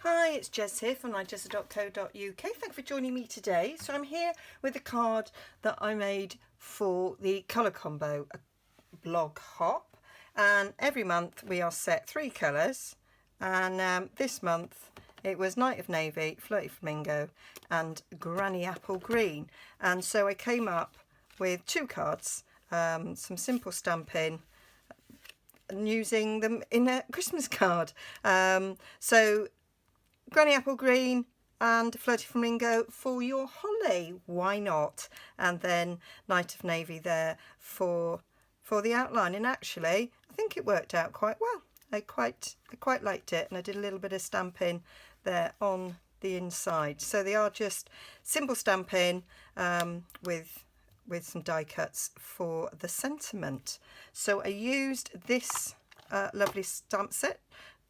Hi, it's Jez here from Nigezza.co.uk. Thank you for joining me today. So I'm here with a card that I made for the colour combo blog hop, and every month we are set 3 colours, and this month it was Night of Navy, Flirty Flamingo and Granny Apple Green. And so I came up with 2 cards, some simple stamping and using them in a Christmas card. So Granny Apple Green and Flirty Flamingo for your holly, why not? And then Night of Navy there for the outline. And actually I think it worked out quite well. I quite liked it, and I did a little bit of stamping there on the inside. So they are just simple stamping with some die cuts for the sentiment. So I used this lovely stamp set,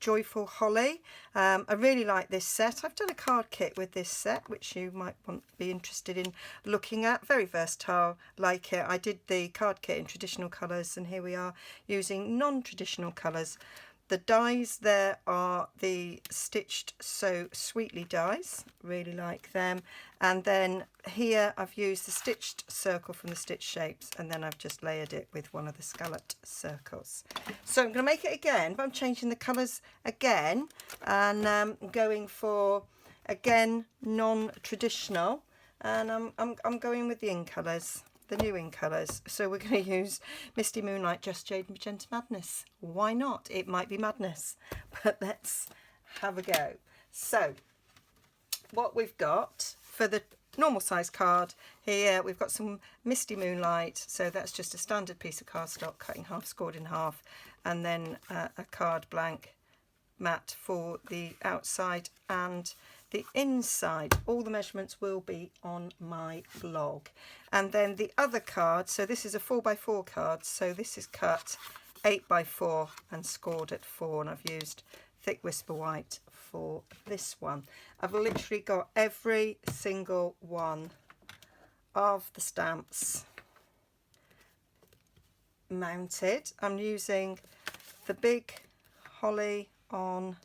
Joyful Holly. I really like this set. I've done a card kit with this set, which you might be interested in looking at. Very versatile, like it. I did the card kit in traditional colours, and here we are using non-traditional colours. The dies there are the Stitched So Sweetly dies, really like them. And then here I've used the stitched circle from the Stitch Shapes, and then I've just layered it with one of the scalloped circles. So I'm going to make it again, but I'm changing the colours again, and going for, again, non-traditional, and I'm going with the in colours. The new in colours. So we're going to use Misty Moonlight, Just Jade, Magenta Madness. Why not? It might be madness, but let's have a go. So what we've got for the normal size card here, we've got some Misty Moonlight. So that's just a standard piece of cardstock, cut in half, scored in half, and then a card blank mat for the outside and the inside. All the measurements will be on my blog. And then the other card, so this is a 4x4 card, so this is cut 8x4 and scored at 4, and I've used thick Whisper White for this one. I've literally got every single one of the stamps mounted. I'm using the big holly on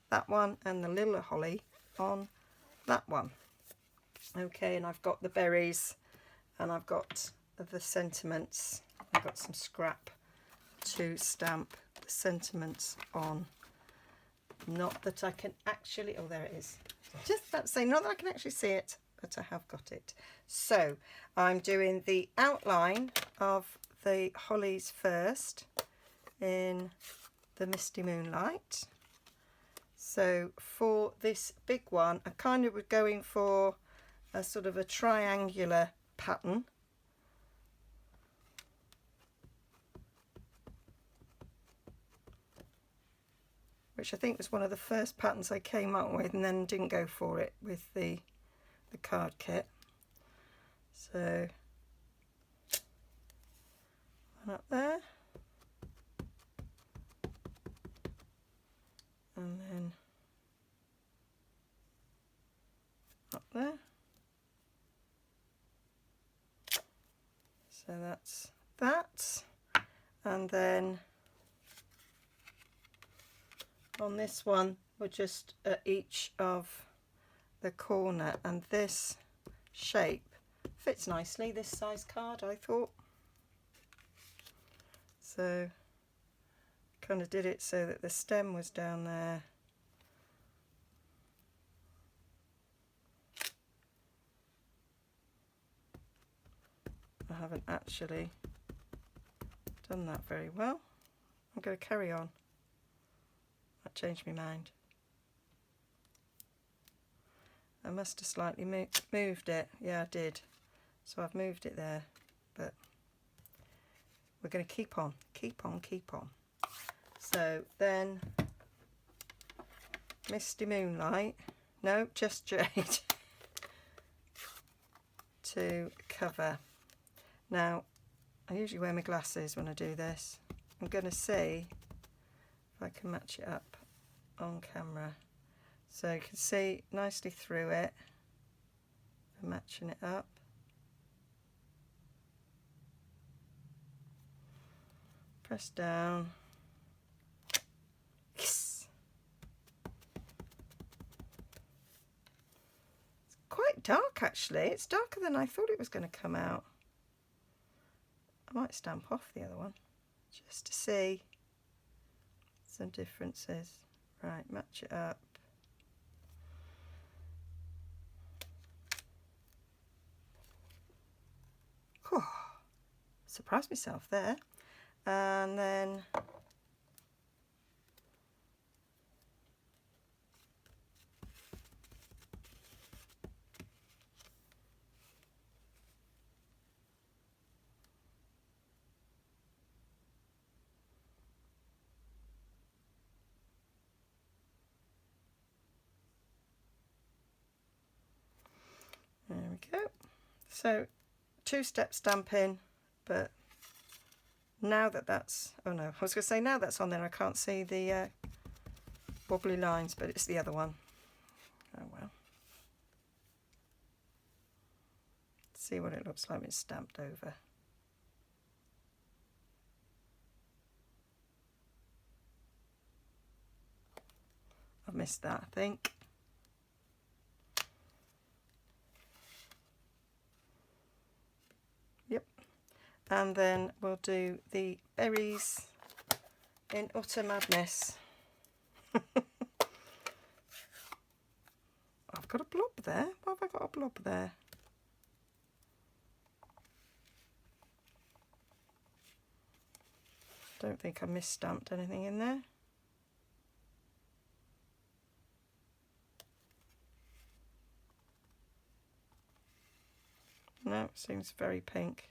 that one and the little holly on that one. Okay, and I've got the berries and I've got the sentiments. I've got some scrap to stamp the sentiments on. Not that I can actually, oh there it is. Just about to say, not that I can actually see it, but I have got it. So I'm doing the outline of the hollies first in the Misty Moonlight. So for this big one, I kind of was going for a sort of a triangular pattern. Which I think was one of the first patterns I came up with, and then didn't go for it with the card kit. So one up there. And then up there. So that's that. And then on this one, we're just at each of the corner, and this shape fits nicely, this size card, I thought. So kind of did it so that the stem was down there. I haven't actually done that very well. I'm going to carry on. That changed my mind. I must have slightly moved it. Yeah, I did. So I've moved it there, but we're going to keep on. So then Misty Moonlight, no, Just Jade to cover. Now, I usually wear my glasses when I do this. I'm going to see if I can match it up on camera. So you can see nicely through it. I'm matching it up. Press down. Yes. dark actually. It's darker than I thought it was going to come out. I might stamp off the other one just to see some differences. Right, match it up. Whew, surprised myself there. And then there we go. So 2-step stamping, but now that's, oh no, I was going to say now that's on there, I can't see the wobbly lines, but it's the other one. Oh well. See what it looks like when it's stamped over. I've missed that, I think. Yep. And then we'll do the berries in utter madness. I've got a blob there. Why have I got a blob there? Don't think I misstamped anything in there. No, it seems very pink.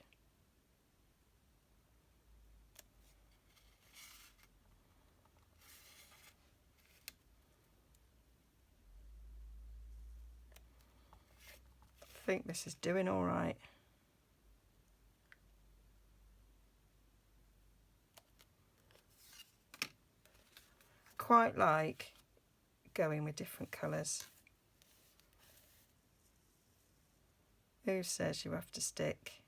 I think this is doing all right. Quite like going with different colours. Who says you have to stick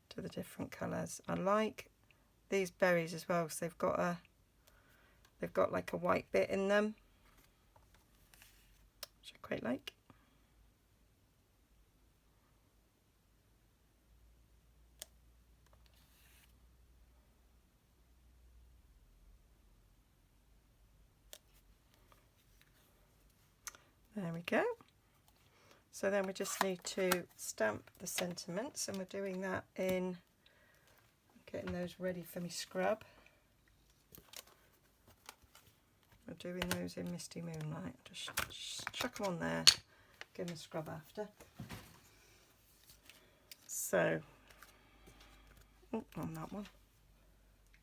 to the different colours? I like these berries as well because they've got like a white bit in them, which I quite like. There we go. So then we just need to stamp the sentiments, and we're doing that in getting those ready for me scrub. We're doing those in Misty Moonlight. Just chuck them on there, give them a scrub after. So, on that one,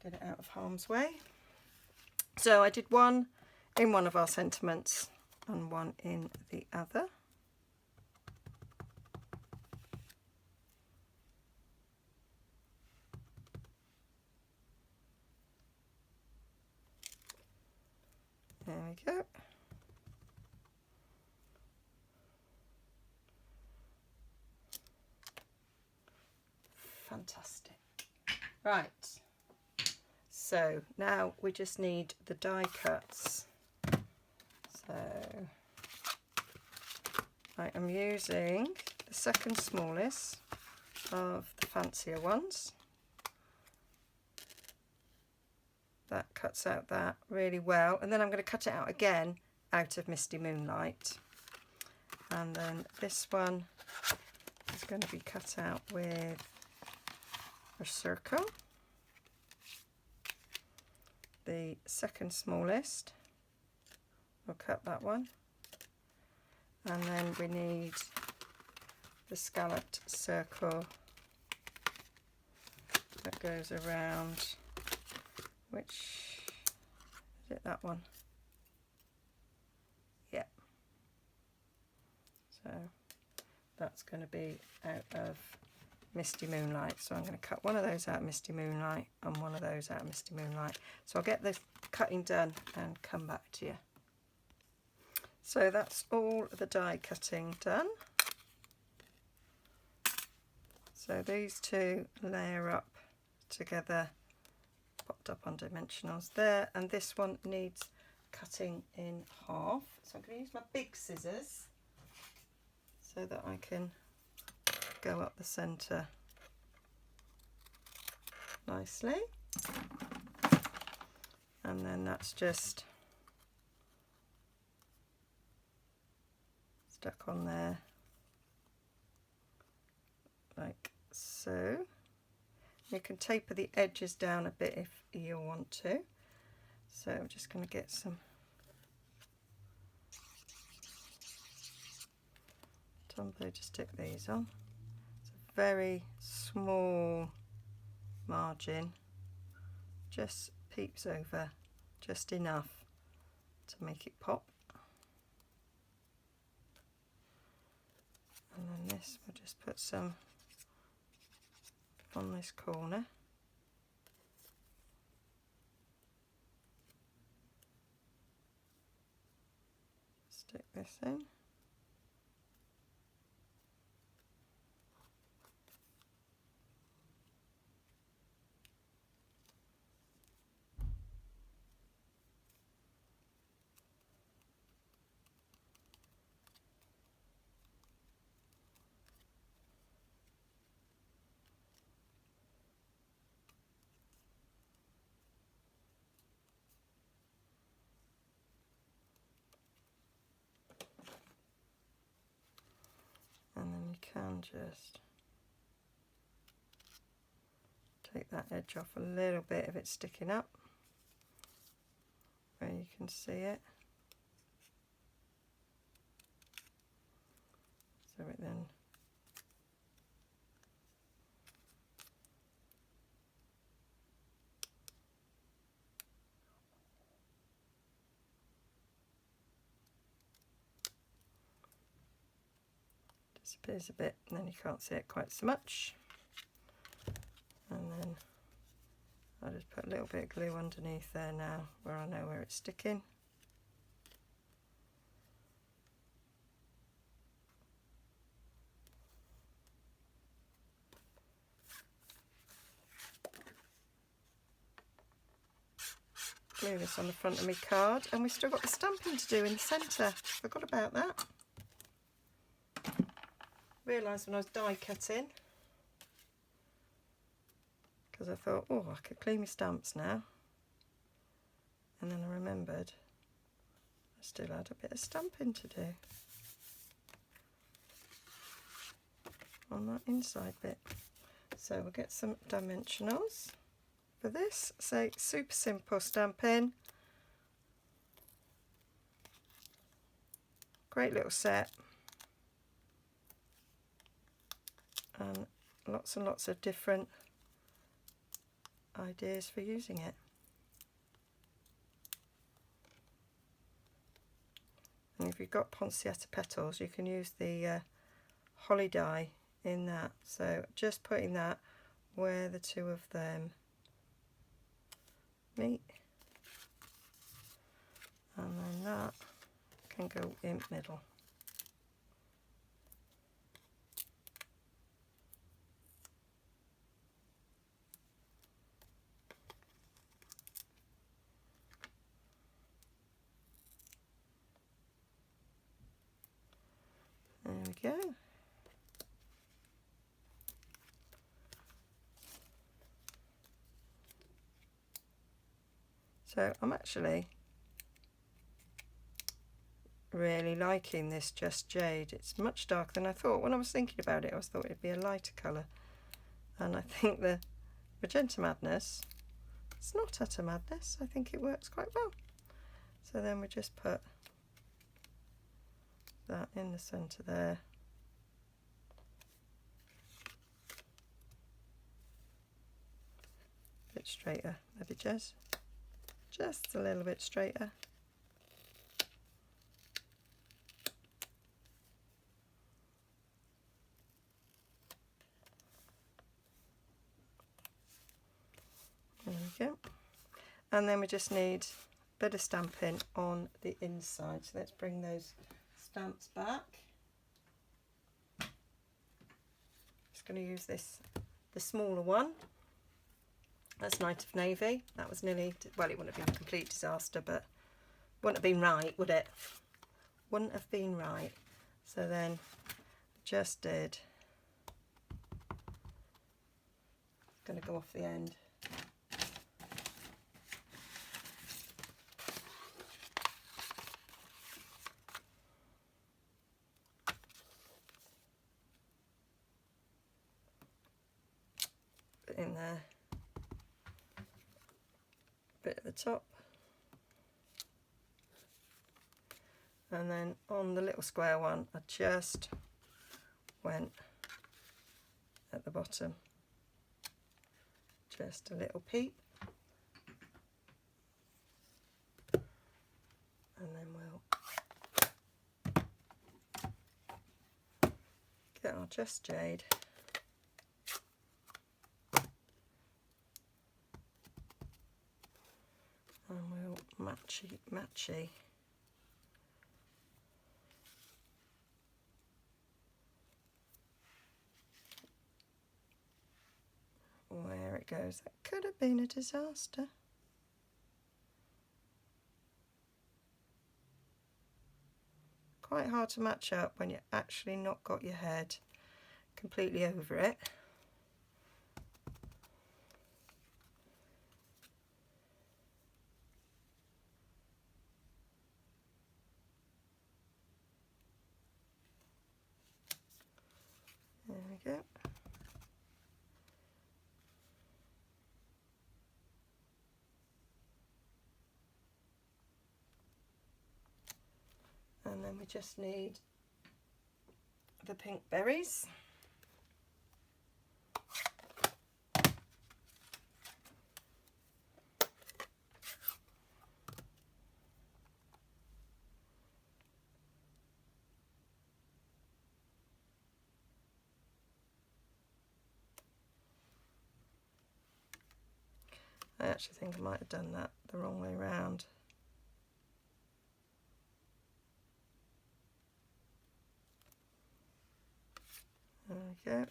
get it out of harm's way. So I did one in one of our sentiments and one in the other. There we go. Fantastic. Right. So now we just need the die cuts. So I am using the second smallest of the fancier ones. That cuts out that really well, and then I'm going to cut it out again out of Misty Moonlight, and then this one is going to be cut out with a circle. The second smallest, we'll cut that one, and then we need the scalloped circle that goes around. Which is it, that one? Yeah. So that's going to be out of Misty Moonlight. So I'm going to cut one of those out of Misty Moonlight and one of those out of Misty Moonlight. So I'll get the cutting done and come back to you. So that's all the die cutting done. So these two layer up together, popped up on dimensionals there, and this one needs cutting in half. So I'm going to use my big scissors so that I can go up the centre nicely. And then that's just stuck on there like so. You can taper the edges down a bit if you want to. So I'm just going to get some Tombow to stick these on. It's a very small margin, just peeps over just enough to make it pop. And then this, we'll just put some on this corner. Stick this in. And then you can just take that edge off a little bit if it's sticking up, where you can see it. So it then disappears a bit, and then you can't see it quite so much. And then I'll just put a little bit of glue underneath there now, where I know where it's sticking. Glue this on the front of my card, and we've still got the stamping to do in the centre. Forgot about that. Realised when I was die cutting, because I thought, oh, I could clean my stamps now, and then I remembered I still had a bit of stamping to do on that inside bit. So we'll get some dimensionals for this. So super simple stamping, great little set, and lots of different ideas for using it. And if you've got poinsettia petals, you can use the holly die in that. So just putting that where the two of them meet, and then that can go in middle. There we go. So I'm actually really liking this Just Jade. It's much darker than I thought. When I was thinking about it, I thought it'd be a lighter colour. And I think the Magenta Madness, it's not utter madness. I think it works quite well. So then we just put that in the centre there. A bit straighter, maybe Jez. Just a little bit straighter. There we go. And then we just need a bit of stamping on the inside. So let's bring those stamps back. Just going to use this, the smaller one. That's Night of Navy. That was nearly, well, it wouldn't have been a complete disaster, but wouldn't have been right, would it? Wouldn't have been right. So then just did. It's going to go off the end. Bit in there. Bit at the top. And then on the little square one, I just went at the bottom. Just a little peep. And then we'll get our Just Jade. And we'll matchy. Where it goes, that could have been a disaster. Quite hard to match up when you've actually not got your head completely over it. There we go. And then we just need the pink berries. I actually think I might have done that the wrong way round. There we go.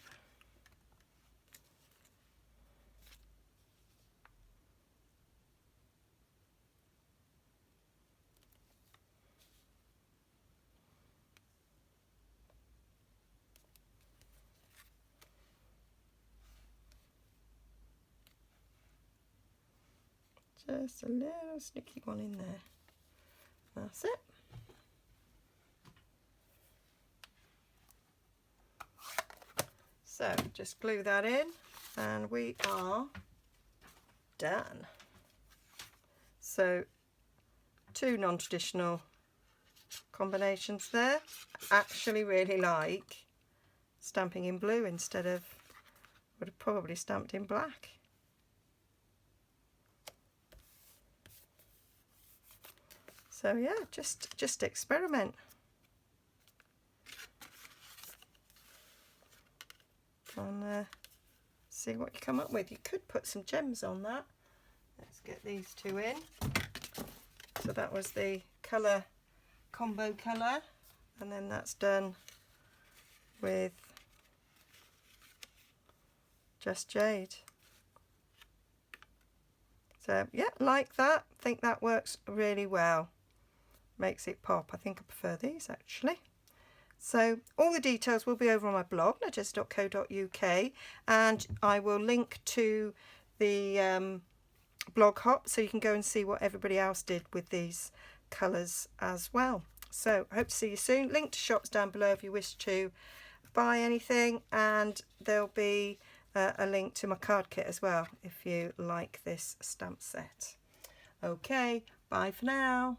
Just a little sneaky one in there. That's it. So just glue that in and we are done. So 2 non-traditional combinations there. I actually really like stamping in blue instead of, would have probably stamped in black. So yeah, just experiment. And see what you come up with. You could put some gems on that. Let's get these 2 in. So that was the colour, combo colour, and then that's done with Just Jade. So yeah, like that. I think that works really well. Makes it pop. I think I prefer these actually. So all the details will be over on my blog, nigezza.co.uk, and I will link to the blog hop so you can go and see what everybody else did with these colours as well. So I hope to see you soon. Link to shops down below if you wish to buy anything, and there'll be a link to my card kit as well if you like this stamp set. Okay, bye for now.